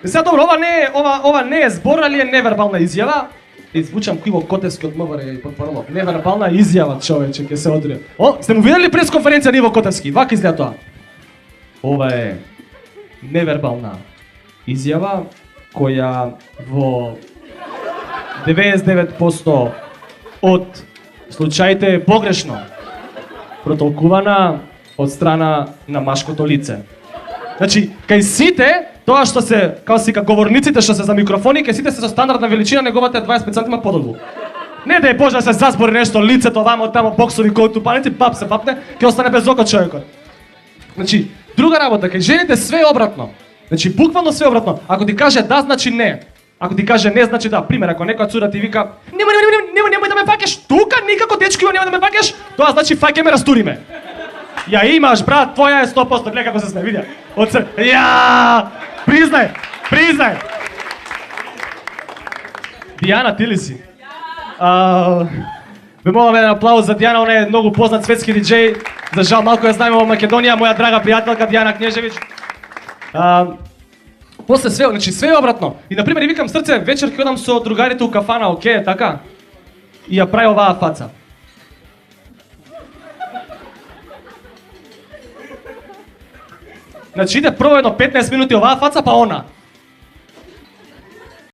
Сега добро, ова не е збор, али е невербална изјава. Звучам Иво Котевски од МВР и потпоролог. Невербална изјава, човече, ќе се одрија. Сте му видели пресконференција на Иво Котевски? Вака изгледа тоа. Ова е невербална изјава која во 99% од случаите е погрешно протолкувана од страна на машкото лице. Значи, кај сите, тоа што се, како си говорниците што се за микрофони, кај сите се со стандардна величина, неговата е 25 см подолу. Не да е Боже да се засбори нешто лицето вамо тамо боксови кои тупаници, пап се папне, ќе остане без око човекот. Значи, друга работа, кај жените све е обратно. Значи, буквално све е обратно. Ако ти каже да, значи не. Ако ти каже не, значи да. Пример, ако некоја цура ти вика немој да ме фаќаш тука, никако дечко, немој да ме фаќаш, тоа значи фаќаме, растуриме. Ја имаш, брат, твоја е 100%, гледа како се сме, видја. Признај. Дијана, ти ли си? Ве молам еден аплауз за Дијана, она е многу познат светски диџеј. За жал малку ја знаеме во Македонија, моја драга пријателка Дијана Кнежевиќ. После све, значи све е обратно. И на пример викам срце, вечер ќе одам со другарите у кафана, окей, така? И ја прави оваа фаца. Значи иде прво едно 15 минути оваа фаца, па она.